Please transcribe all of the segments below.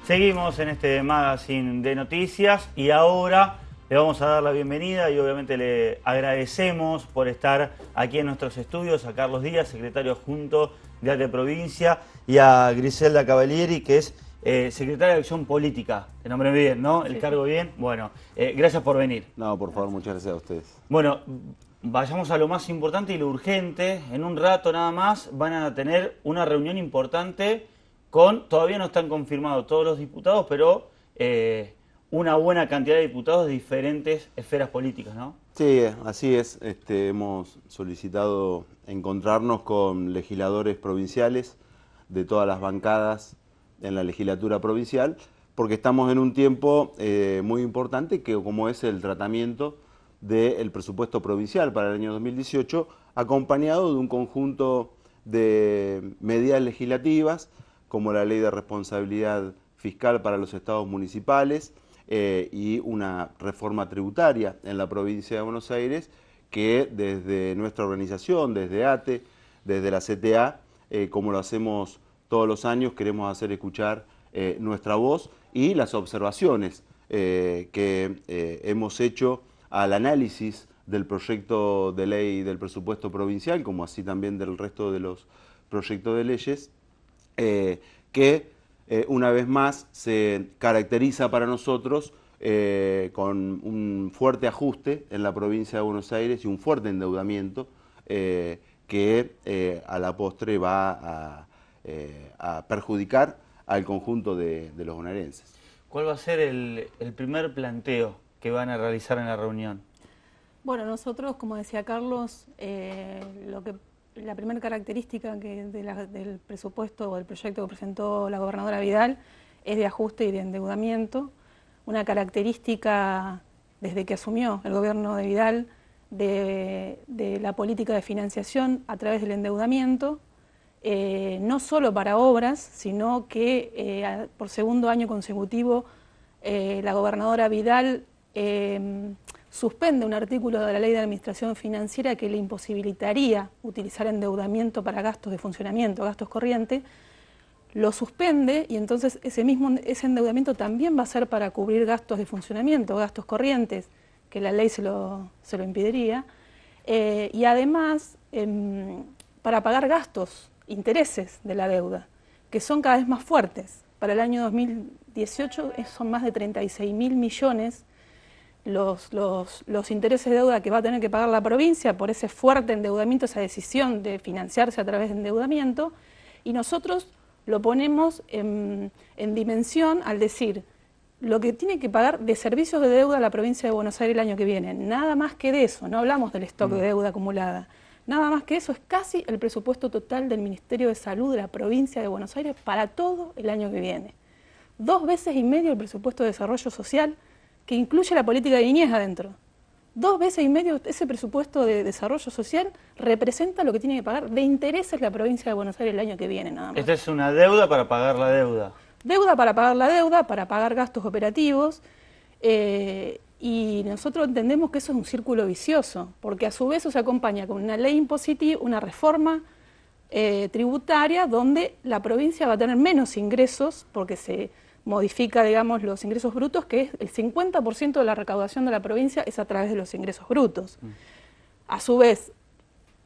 Seguimos en este magazine de noticias y ahora le vamos a dar la bienvenida y obviamente le agradecemos por estar aquí en nuestros estudios a Carlos Díaz, secretario adjunto de ATE Provincia, y a Griselda Cavalieri, que es secretaria de Acción Política. Te nombré bien, ¿no? El cargo bien. Bueno, gracias por venir. No, por favor, muchas gracias a ustedes. Bueno, vayamos a lo más importante y lo urgente. En un rato nada más van a tener una reunión importante todavía no están confirmados todos los diputados, pero una buena cantidad de diputados de diferentes esferas políticas, ¿no? Sí, así es. Hemos solicitado encontrarnos con legisladores provinciales de todas las bancadas en la legislatura provincial, porque estamos en un tiempo muy importante, que como es el tratamiento del presupuesto provincial para el año 2018, acompañado de un conjunto de medidas legislativas, como la Ley de Responsabilidad Fiscal para los estados municipales y una reforma tributaria en la provincia de Buenos Aires, que desde nuestra organización, desde ATE, desde la CTA, como lo hacemos todos los años, queremos hacer escuchar nuestra voz y las observaciones que hemos hecho al análisis del proyecto de ley del presupuesto provincial, como así también del resto de los proyectos de leyes, que una vez más se caracteriza para nosotros con un fuerte ajuste en la provincia de Buenos Aires y un fuerte endeudamiento que a la postre va a perjudicar al conjunto de los bonaerenses. ¿Cuál va a ser el primer planteo que van a realizar en la reunión? Bueno, nosotros, como decía Carlos, la primera característica del presupuesto o del proyecto que presentó la gobernadora Vidal es de ajuste y de endeudamiento. Una característica desde que asumió el gobierno de Vidal de la política de financiación a través del endeudamiento, no solo para obras, sino que por segundo año consecutivo la gobernadora Vidal suspende un artículo de la Ley de Administración Financiera que le imposibilitaría utilizar endeudamiento para gastos de funcionamiento, gastos corrientes, lo suspende y entonces ese endeudamiento también va a ser para cubrir gastos de funcionamiento, gastos corrientes, que la ley se lo impediría, y además para pagar gastos, intereses de la deuda, que son cada vez más fuertes. Para el año 2018 son más de 36.000 millones los intereses de deuda que va a tener que pagar la provincia por ese fuerte endeudamiento, esa decisión de financiarse a través de endeudamiento, y nosotros lo ponemos en dimensión al decir lo que tiene que pagar de servicios de deuda la provincia de Buenos Aires el año que viene. Nada más que de eso, no hablamos del stock de deuda acumulada, nada más que eso es casi el presupuesto total del Ministerio de Salud de la provincia de Buenos Aires para todo el año que viene. 2 veces y medio el presupuesto de desarrollo social, que incluye la política de niñez adentro. 2 veces y medio ese presupuesto de desarrollo social representa lo que tiene que pagar de intereses la provincia de Buenos Aires el año que viene, nada más. Esta es una deuda para pagar la deuda. Deuda para pagar la deuda, para pagar gastos operativos, y nosotros entendemos que eso es un círculo vicioso, porque a su vez eso se acompaña con una ley impositiva, una reforma tributaria, donde la provincia va a tener menos ingresos, porque se modifica, digamos, los ingresos brutos, que es el 50% de la recaudación de la provincia es a través de los ingresos brutos. A su vez,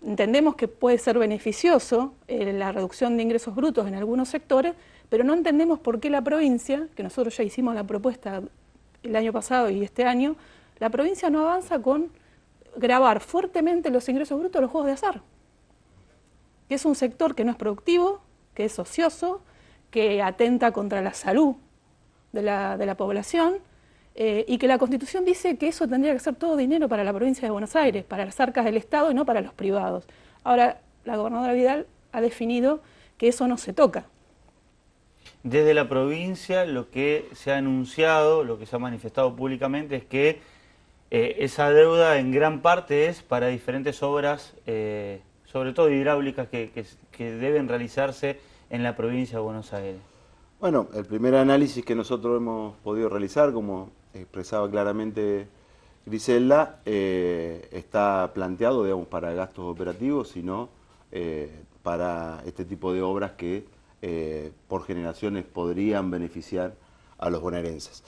entendemos que puede ser beneficioso la reducción de ingresos brutos en algunos sectores, pero no entendemos por qué la provincia, que nosotros ya hicimos la propuesta el año pasado y este año, la provincia no avanza con gravar fuertemente los ingresos brutos de los juegos de azar, que es un sector que no es productivo, que es ocioso, que atenta contra la salud de la población, y que la Constitución dice que eso tendría que ser todo dinero para la provincia de Buenos Aires, para las arcas del Estado y no para los privados. Ahora, la gobernadora Vidal ha definido que eso no se toca. Desde la provincia lo que se ha anunciado, lo que se ha manifestado públicamente es que esa deuda en gran parte es para diferentes obras, sobre todo hidráulicas, que deben realizarse en la provincia de Buenos Aires. Bueno, el primer análisis que nosotros hemos podido realizar, como expresaba claramente Griselda, está planteado, digamos, para gastos operativos, sino para este tipo de obras que por generaciones podrían beneficiar los bonaerenses.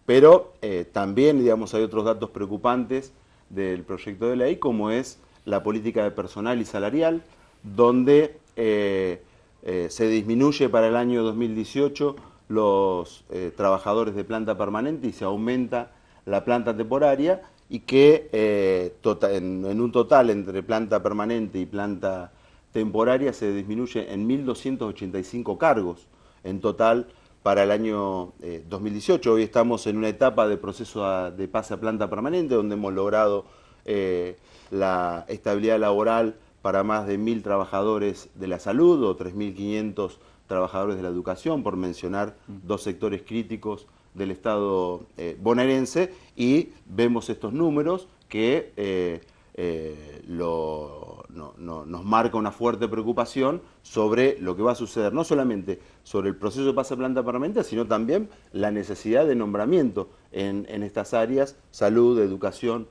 Pero también, digamos, hay otros datos preocupantes del proyecto de ley, como es la política de personal y salarial, donde se disminuye para el año 2018 los trabajadores de planta permanente y se aumenta la planta temporaria, y que en un total entre planta permanente y planta temporaria se disminuye en 1.285 cargos en total para el año 2018. Hoy estamos en una etapa de proceso de pase a planta permanente, donde hemos logrado la estabilidad laboral para más de 1.000 trabajadores de la salud o 3.500 trabajadores de la educación, por mencionar dos sectores críticos del Estado bonaerense, y vemos estos números que nos marca una fuerte preocupación sobre lo que va a suceder, no solamente sobre el proceso de pase a planta permanente, sino también la necesidad de nombramiento en estas áreas: salud, educación,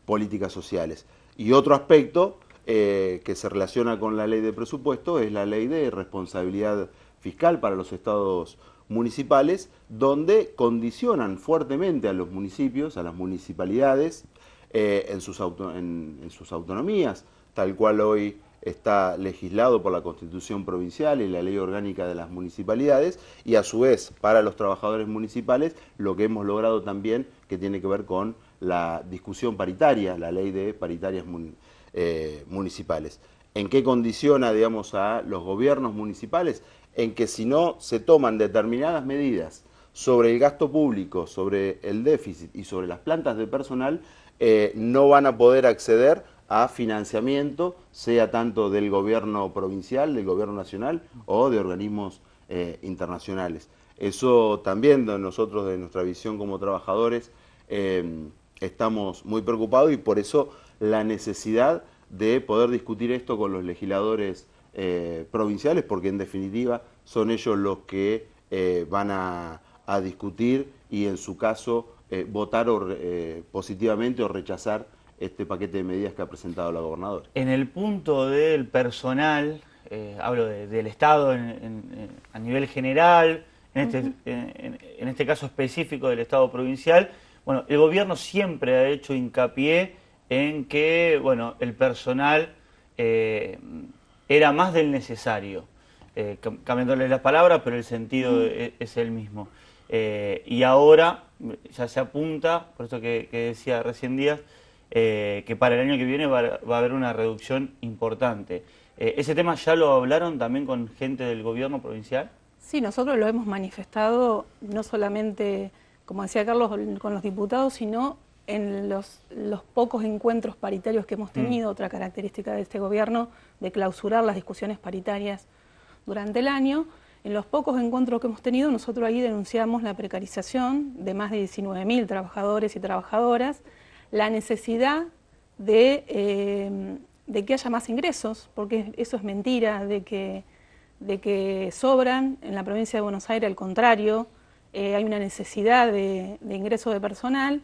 políticas sociales. Y otro aspecto que se relaciona con la ley de presupuesto es la ley de responsabilidad fiscal para los estados municipales, donde condicionan fuertemente a los municipios, a las municipalidades, en sus autonomías, tal cual hoy está legislado por la Constitución Provincial y la Ley Orgánica de las Municipalidades, y a su vez para los trabajadores municipales lo que hemos logrado también, que tiene que ver con la discusión paritaria, la ley de paritarias municipales. ¿En qué condiciona, digamos, a los gobiernos municipales? En que si no se toman determinadas medidas sobre el gasto público, sobre el déficit y sobre las plantas de personal, no van a poder acceder a financiamiento, sea tanto del gobierno provincial, del gobierno nacional o de organismos internacionales. Eso también nosotros, de nuestra visión como trabajadores, estamos muy preocupados, y por eso la necesidad de poder discutir esto con los legisladores provinciales, porque en definitiva son ellos los que van a discutir y en su caso votar positivamente o rechazar este paquete de medidas que ha presentado la gobernadora. En el punto del personal, hablo del Estado a nivel general, en este caso específico del Estado provincial, bueno, el gobierno siempre ha hecho hincapié en que, bueno, el personal era más del necesario, cambiándole las palabras, pero el sentido es el mismo. Y ahora ya se apunta, por eso que decía recién Díaz, que para el año que viene va a haber una reducción importante. ¿Ese tema ya lo hablaron también con gente del gobierno provincial? Sí, nosotros lo hemos manifestado no solamente, como decía Carlos, con los diputados, sino en los pocos encuentros paritarios que hemos tenido. Otra característica de este gobierno, de clausurar las discusiones paritarias durante el año. En los pocos encuentros que hemos tenido, nosotros ahí denunciamos la precarización de más de 19.000 trabajadores y trabajadoras, la necesidad de que haya más ingresos, porque eso es mentira, de que sobran en la provincia de Buenos Aires. Al contrario, hay una necesidad de ingreso de personal,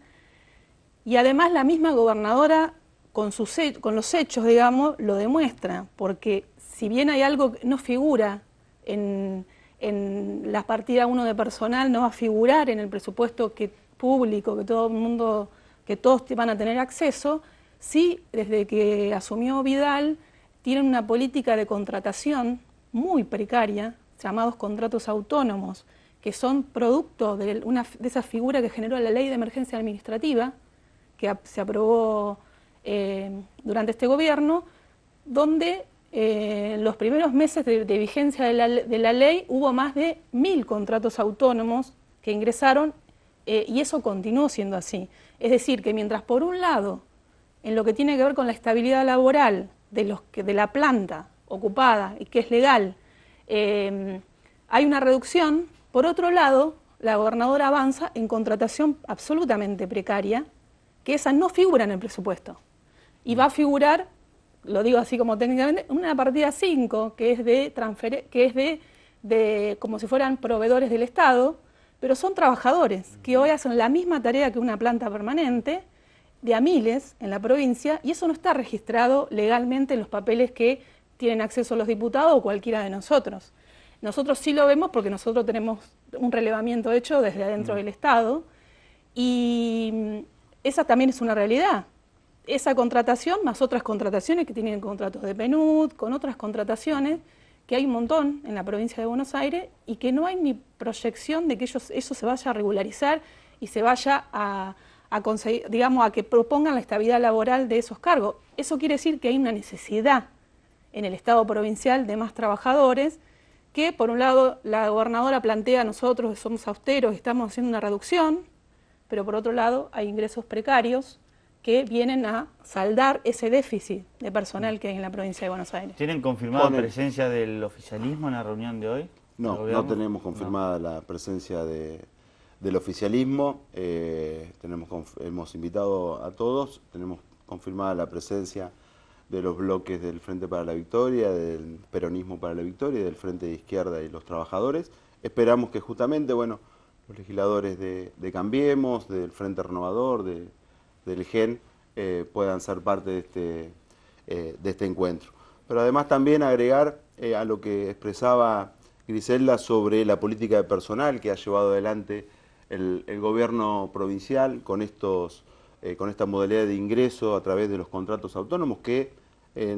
y además la misma gobernadora con los hechos, digamos, lo demuestra, porque si bien hay algo que no figura en la partida 1 de personal, no va a figurar en el presupuesto público que todos van a tener acceso, sí, desde que asumió Vidal, tienen una política de contratación muy precaria, llamados contratos autónomos, que son producto de esa figura que generó la Ley de Emergencia Administrativa, que se aprobó durante este gobierno, donde en los primeros meses de vigencia de la ley hubo más de 1.000 contratos autónomos que ingresaron, y eso continuó siendo así. Es decir, que mientras por un lado, en lo que tiene que ver con la estabilidad laboral de la planta ocupada y que es legal, hay una reducción, por otro lado, la gobernadora avanza en contratación absolutamente precaria, que esa no figura en el presupuesto. Y va a figurar, lo digo así como técnicamente, una partida 5, que es de como si fueran proveedores del Estado, pero son trabajadores que hoy hacen la misma tarea que una planta permanente, de a miles en la provincia, y eso no está registrado legalmente en los papeles que tienen acceso los diputados o cualquiera de nosotros. Nosotros sí lo vemos porque nosotros tenemos un relevamiento hecho desde adentro del Estado y esa también es una realidad. Esa contratación más otras contrataciones que tienen contratos de PNUD, con otras contrataciones, que hay un montón en la provincia de Buenos Aires y que no hay ni proyección de que eso se vaya a regularizar y se vaya a conseguir, digamos, a que propongan la estabilidad laboral de esos cargos. Eso quiere decir que hay una necesidad en el Estado provincial de más trabajadores, que por un lado la gobernadora plantea, nosotros somos austeros, estamos haciendo una reducción, pero por otro lado hay ingresos precarios que vienen a saldar ese déficit de personal que hay en la provincia de Buenos Aires. ¿Tienen confirmada presencia del oficialismo en la reunión de hoy? No, no tenemos confirmada la presencia del oficialismo. Hemos invitado a todos, tenemos confirmada la presencia de los bloques del Frente para la Victoria, del Peronismo para la Victoria, del Frente de Izquierda y los trabajadores. Esperamos que justamente, bueno, los legisladores de Cambiemos, del Frente Renovador, del GEN, puedan ser parte de este encuentro. Pero además también agregar a lo que expresaba Griselda sobre la política de personal que ha llevado adelante el gobierno provincial con esta modalidad de ingreso a través de los contratos autónomos que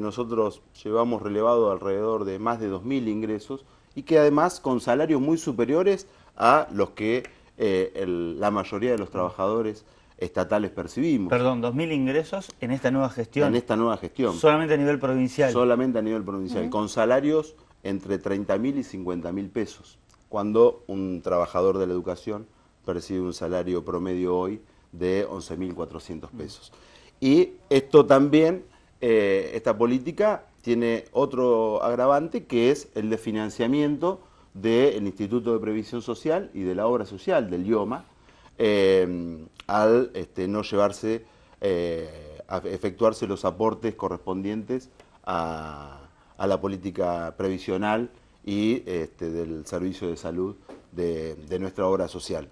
nosotros llevamos relevado alrededor de más de 2.000 ingresos y que además con salarios muy superiores a los que la mayoría de los trabajadores estatales percibimos. Perdón, 2.000 ingresos en esta nueva gestión. En esta nueva gestión. Solamente a nivel provincial. Solamente a nivel provincial, con salarios entre 30.000 y 50.000 pesos, cuando un trabajador de la educación percibe un salario promedio hoy de 11.400 pesos. Y esto también, esta política tiene otro agravante que es el de financiamiento del Instituto de Previsión Social y de la Obra Social, del IOMA, al no llevarse, a efectuarse los aportes correspondientes a la política previsional y del servicio de salud de nuestra obra social.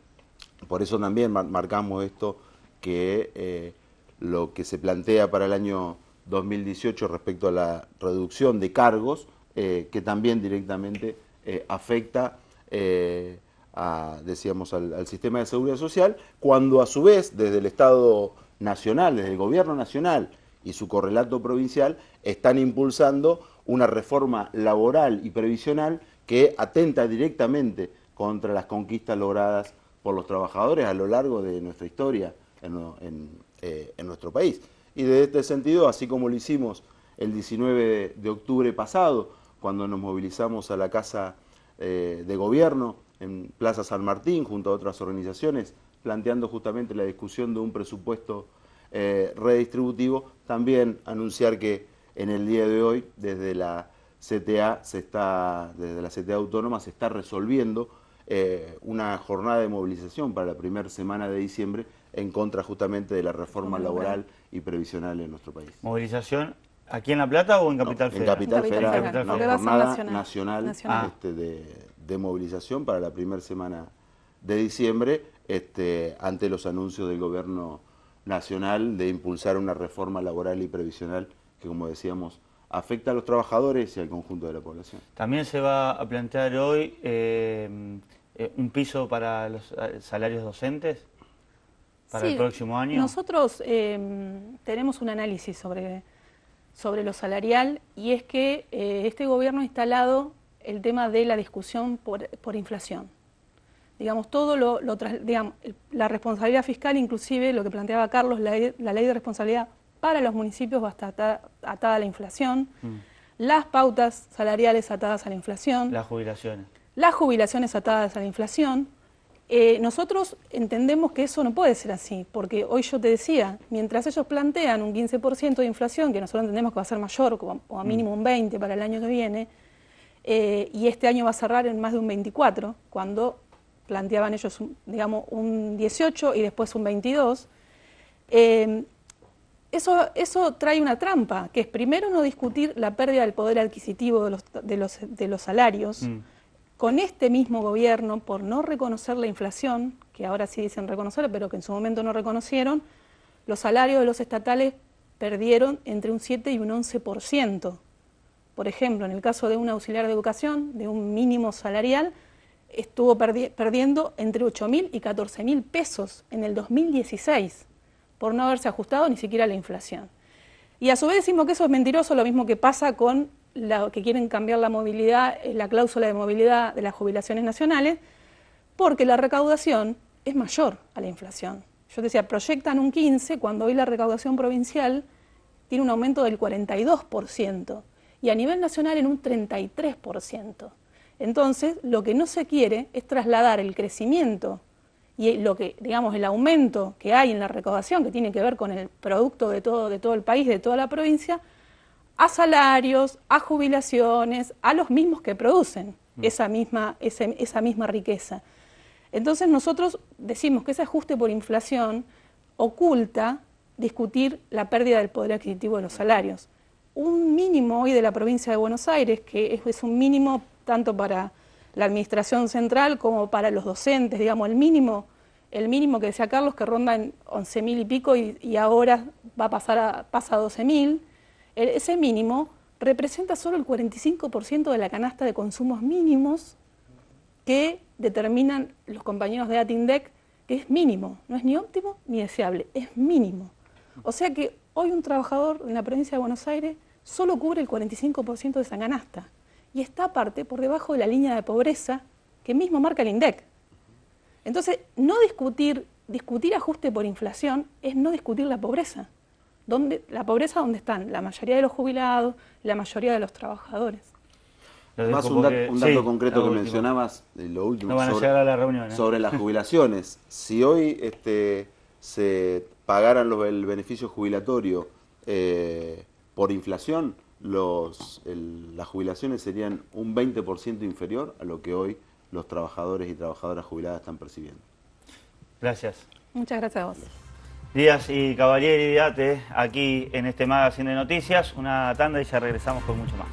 Por eso también marcamos esto, que lo que se plantea para el año 2018 respecto a la reducción de cargos, que también directamente afecta decíamos, al sistema de seguridad social, cuando a su vez desde el Estado Nacional, desde el Gobierno Nacional y su correlato provincial, están impulsando una reforma laboral y previsional que atenta directamente contra las conquistas logradas por los trabajadores a lo largo de nuestra historia en nuestro país. Y desde este sentido, así como lo hicimos el 19 de octubre pasado, cuando nos movilizamos a la Casa de Gobierno en Plaza San Martín, junto a otras organizaciones, planteando justamente la discusión de un presupuesto redistributivo, también anunciar que en el día de hoy, desde la CTA Autónoma, se está resolviendo una jornada de movilización para la primera semana de diciembre en contra justamente de la reforma laboral y previsional en nuestro país. ¿Movilización aquí en La Plata o en Capital Federal? En Capital Federal, una jornada nacional. De movilización para la primera semana de diciembre, ante los anuncios del Gobierno Nacional de impulsar una reforma laboral y previsional que, como decíamos, afecta a los trabajadores y al conjunto de la población. También se va a plantear hoy un piso para los salarios docentes para el próximo año. Nosotros tenemos un análisis sobre lo salarial, y es que este gobierno ha instalado el tema de la discusión por inflación. Digamos, digamos, la responsabilidad fiscal, inclusive lo que planteaba Carlos, la ley de responsabilidad para los municipios va a estar atada a la inflación, las pautas salariales atadas a la inflación. Las jubilaciones. Las jubilaciones atadas a la inflación. Nosotros entendemos que eso no puede ser así, porque hoy yo te decía, mientras ellos plantean un 15% de inflación, que nosotros entendemos que va a ser mayor, o a mínimo un 20% para el año que viene, y este año va a cerrar en más de un 24%, cuando planteaban ellos, digamos, un 18% y después un 22%, eso trae una trampa, que es primero no discutir la pérdida del poder adquisitivo de los salarios, con este mismo gobierno, por no reconocer la inflación, que ahora sí dicen reconocer, pero que en su momento no reconocieron, los salarios de los estatales perdieron entre un 7 y un 11%. por ejemplo, en el caso de un auxiliar de educación, de un mínimo salarial, estuvo perdiendo entre 8.000 y 14.000 pesos en el 2016 por no haberse ajustado ni siquiera a la inflación. Y a su vez decimos que eso es mentiroso, lo mismo que pasa con la que quieren cambiar la movilidad, la cláusula de movilidad de las jubilaciones nacionales, porque la recaudación es mayor a la inflación. Yo decía, proyectan un 15 cuando hoy la recaudación provincial tiene un aumento del 42% y a nivel nacional en un 33%. Entonces, lo que no se quiere es trasladar el crecimiento y lo que, digamos, el aumento que hay en la recaudación, que tiene que ver con el producto de todo el país, de toda la provincia, a salarios, a jubilaciones, a los mismos que producen esa misma riqueza. Entonces nosotros decimos que ese ajuste por inflación oculta discutir la pérdida del poder adquisitivo de los salarios. Un mínimo hoy de la provincia de Buenos Aires, que es un mínimo tanto para la administración central como para los docentes, digamos, el mínimo que decía Carlos, que ronda en 11.000 y pico y ahora pasa a 12.000, ese mínimo representa solo el 45% de la canasta de consumos mínimos que determinan los compañeros de ATINDEC, que es mínimo, no es ni óptimo ni deseable, es mínimo. O sea que hoy un trabajador en la provincia de Buenos Aires solo cubre el 45% de esa canasta y está aparte por debajo de la línea de pobreza que mismo marca el INDEC. Entonces, no discutir ajuste por inflación es no discutir la pobreza. La pobreza donde están la mayoría de los jubilados, la mayoría de los trabajadores. Más un dato concreto que mencionabas, lo último, no van a llegar a la reunión, sobre las jubilaciones. Si hoy se pagaran el beneficio jubilatorio por inflación, las jubilaciones serían un 20% inferior a lo que hoy los trabajadores y trabajadoras jubiladas están percibiendo. Gracias. Muchas gracias a vos. Díaz y Cavalieri, aquí en este magazine de noticias, una tanda y ya regresamos con mucho más.